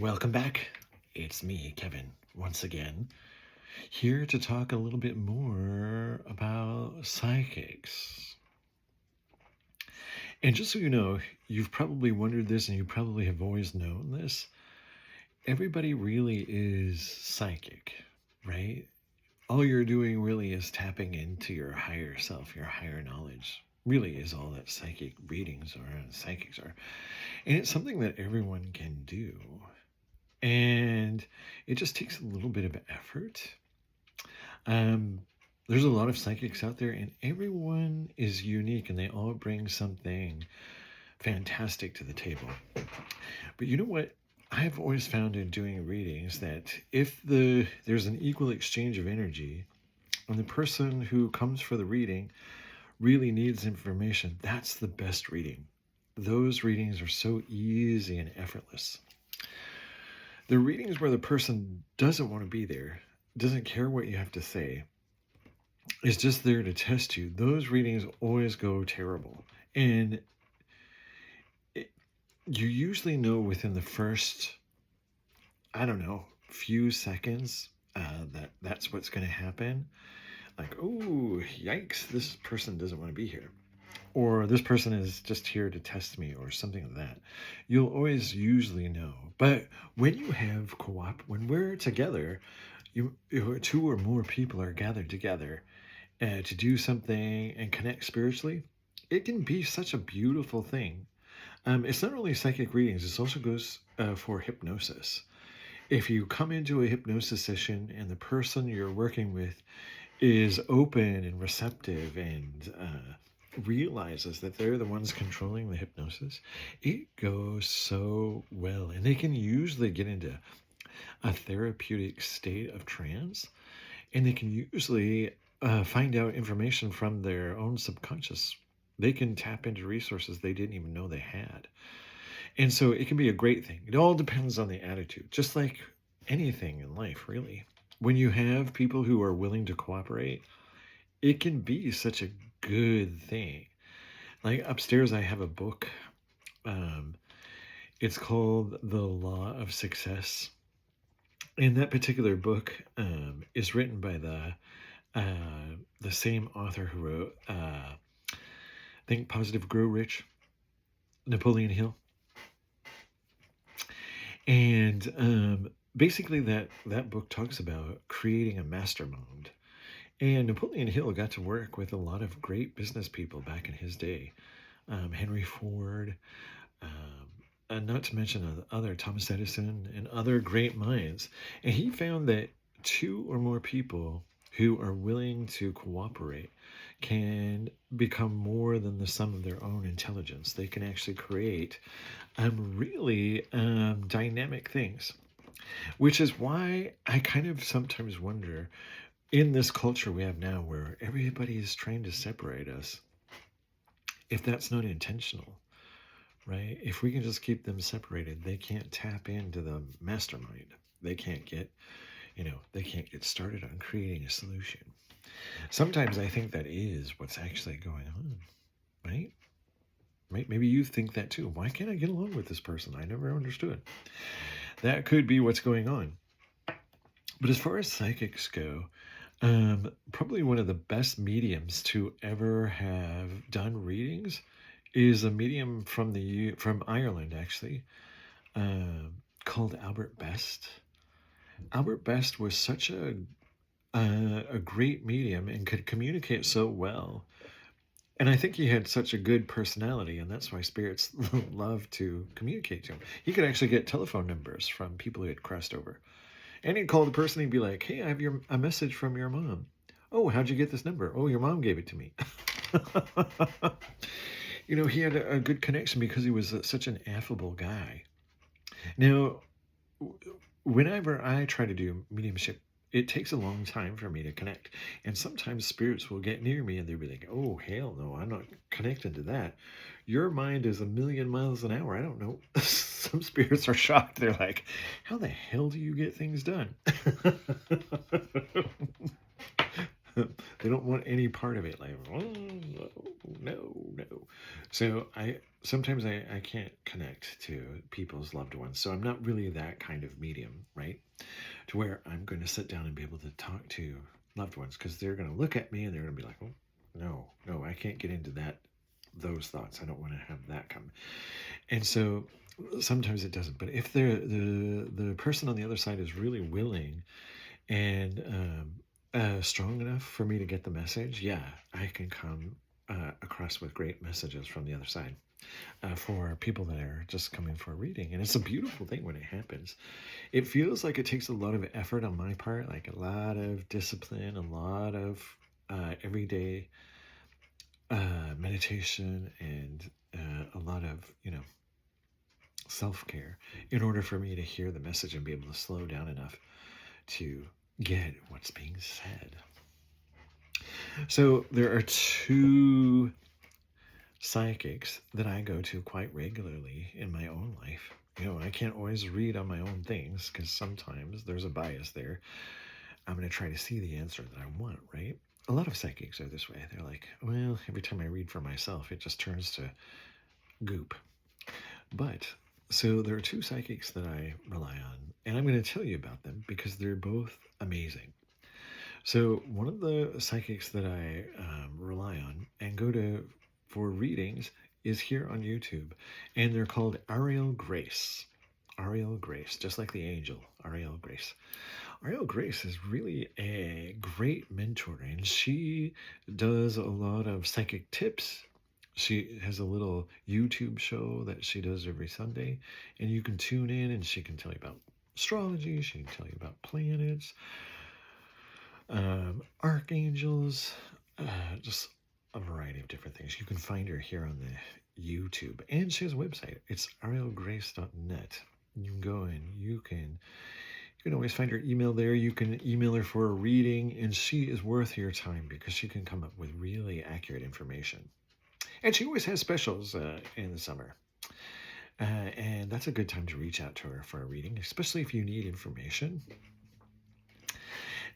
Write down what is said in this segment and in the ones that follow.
Welcome back. It's me, Kevin, once again, here to talk a little bit more about psychics. And just so you know, you've probably wondered this and you probably have always known this. Everybody really is psychic, right? All you're doing really is tapping into your higher self, your higher knowledge. Really is all that psychic readings are and psychics are. And it's something that everyone can do. And it just takes a little bit of effort. Um, there's a lot of psychics out there, and everyone is unique, and they all bring something fantastic to the table. But you know what? I've always found in doing readings that if there's an equal exchange of energy, and the person who comes for the reading really needs information, that's the best reading. Those readings are so easy and effortless. The readings where the person doesn't want to be there, doesn't care what you have to say, is just there to test you. Those readings always go terrible. And you usually know within the first, I don't know, few seconds that's what's going to happen. Like, oh, yikes, this person doesn't want to be here. Or this person is just here to test me or something like that. You'll always usually know. But when you have when we're together, two or more people are gathered together to do something and connect spiritually, it can be such a beautiful thing. It's not only psychic readings, it also goes for hypnosis. If you come into a hypnosis session and the person you're working with is open and receptive and realizes that they're the ones controlling the hypnosis, it goes so well. And they can usually get into a therapeutic state of trance, and they can usually find out information from their own subconscious. They can tap into resources they didn't even know they had. And so it can be a great thing. It all depends on the attitude, just like anything in life, really. When you have people who are willing to cooperate, it can be such a good thing. Like upstairs, I have a book. Um, it's called The Law of Success. And that particular book is written by the same author who wrote Think Positive, Grow Rich, Napoleon Hill. And basically that book talks about creating a mastermind. And Napoleon Hill got to work with a lot of great business people back in his day. Henry Ford, and not to mention other Thomas Edison and other great minds. And he found that two or more people who are willing to cooperate can become more than the sum of their own intelligence. They can actually create really dynamic things, which is why I kind of sometimes wonder in this culture we have now where everybody is trying to separate us, if that's not intentional, right? If we can just keep them separated, they can't tap into the mastermind. They can't get, they can't get started on creating a solution. Sometimes I think that is what's actually going on, right? Right? Maybe you think that too. Why can't I get along with this person? I never understood. That could be what's going on. But as far as psychics go, probably one of the best mediums to ever have done readings is a medium from Ireland, actually, called Albert Best. Albert Best was such a great medium and could communicate so well. And I think he had such a good personality, and that's why spirits love to communicate to him. He could actually get telephone numbers from people who had crossed over. And he'd call the person, he'd be like, hey, I have a message from your mom. Oh, how'd you get this number? Oh, your mom gave it to me. He had a good connection because he was such an affable guy. Now, whenever I try to do mediumship, it takes a long time for me to connect. And sometimes spirits will get near me and they'll be like, oh, hell no, I'm not connected to that. Your mind is a million miles an hour. I don't know. Some spirits are shocked. They're like, how the hell do you get things done? They don't want any part of it. Like, no. So I can't connect to people's loved ones. So I'm not really that kind of medium, right? To where I'm going to sit down and be able to talk to loved ones because they're going to look at me and they're going to be like, oh, no, I can't get into those thoughts. I don't want to have that come. And so sometimes it doesn't. But if the person on the other side is really willing and strong enough for me to get the message, yeah, I can come across with great messages from the other side for people that are just coming for a reading. And it's a beautiful thing when it happens. It feels like it takes a lot of effort on my part, like a lot of discipline, a lot of everyday meditation, and a lot of, self care in order for me to hear the message and be able to slow down enough to get what's being said. So there are two psychics that I go to quite regularly in my own life. I can't always read on my own things because sometimes there's a bias there. I'm going to try to see the answer that I want, right? A lot of psychics are this way. They're like, well, every time I read for myself, it just turns to goop. But so there are two psychics that I rely on, and I'm going to tell you about them because they're both amazing. So one of the psychics that I rely on and go to for readings is here on YouTube, and they're called Ariel Grace. Ariel Grace, just like the angel, Ariel Grace. Ariel Grace is really a great mentor, and she does a lot of psychic tips. She has a little YouTube show that she does every Sunday, and you can tune in and she can tell you about astrology, she can tell you about planets, archangels, just a variety of different things. You can find her here on the YouTube, and she has a website. It's arielgrace.net. You can go and you can always find her email there. You can email her for a reading, and she is worth your time because she can come up with really accurate information. And she always has specials in the summer. And that's a good time to reach out to her for a reading, especially if you need information.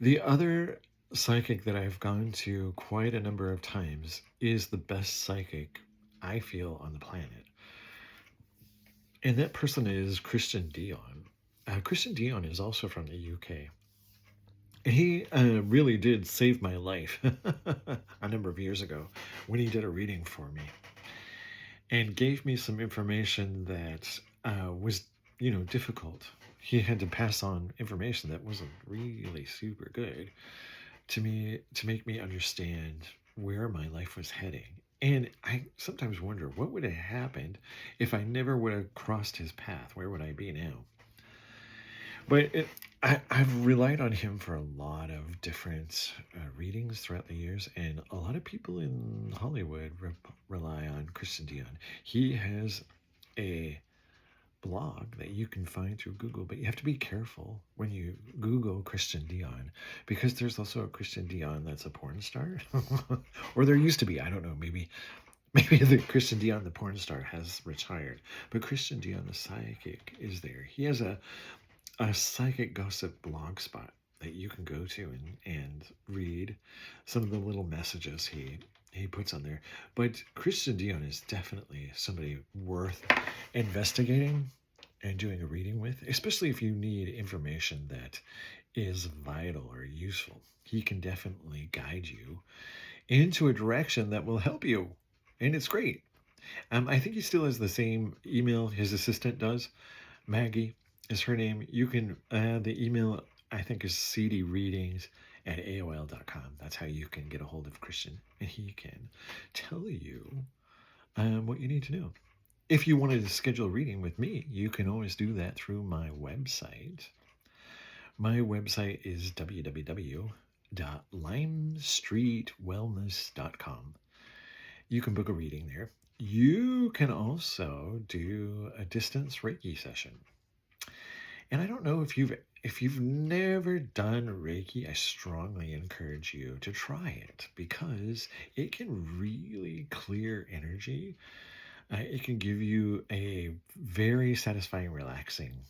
The other psychic that I've gone to quite a number of times is the best psychic I feel on the planet. And that person is Christian Dion. Christian Dion is also from the UK. He really did save my life a number of years ago when he did a reading for me and gave me some information that was, difficult. He had to pass on information that wasn't really super good to me to make me understand where my life was heading. And I sometimes wonder what would have happened if I never would have crossed his path. Where would I be now? But I've relied on him for a lot of different readings throughout the years, and a lot of people in Hollywood rely on Christian Dion. He has a blog that you can find through Google, but you have to be careful when you Google Christian Dion because there's also a Christian Dion that's a porn star, or there used to be. I don't know. Maybe the Christian Dion the porn star has retired, but Christian Dion the psychic is there. He has a psychic gossip blog spot that you can go to and read some of the little messages he puts on there. But Christian Dion is definitely somebody worth investigating and doing a reading with, especially if you need information that is vital or useful. He can definitely guide you into a direction that will help you, and it's great. I think he still has the same email his assistant does. Maggie is her name. You can, the email I think is cdreadings@aol.com. That's how you can get a hold of Christian, and he can tell you what you need to know. If you wanted to schedule a reading with me, you can always do that through my website. My website is www.limestreetwellness.com. You can book a reading there. You can also do a distance Reiki session. And I don't know if you've never done Reiki, I strongly encourage you to try it because it can really clear energy. It can give you a very satisfying, relaxing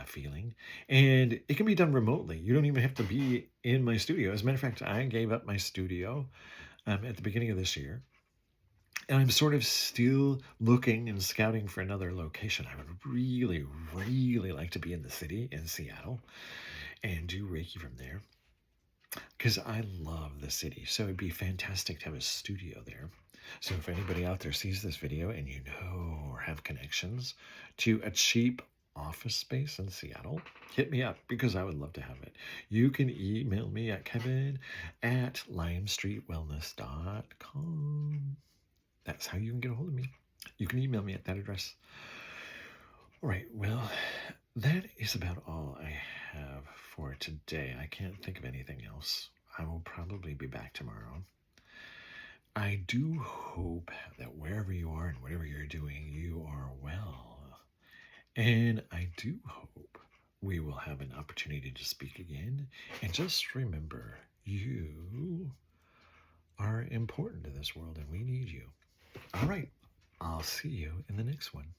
feeling, and it can be done remotely. You don't even have to be in my studio. As a matter of fact, I gave up my studio at the beginning of this year, And I'm sort of still looking and scouting for another location. I would really, really like to be in the city in Seattle and do Reiki from there because I love the city. So it'd be fantastic to have a studio there. So if anybody out there sees this video and you know or have connections to a cheap office space in Seattle, hit me up because I would love to have it. You can email me at kevin@limestreetwellness.com. That's how you can get a hold of me. You can email me at that address. All right, well, that is about all I have for today. I can't think of anything else. I will probably be back tomorrow. I do hope that wherever you are and whatever you're doing, you are well. And I do hope we will have an opportunity to speak again. And just remember, you are important to this world and we need you. All right, I'll see you in the next one.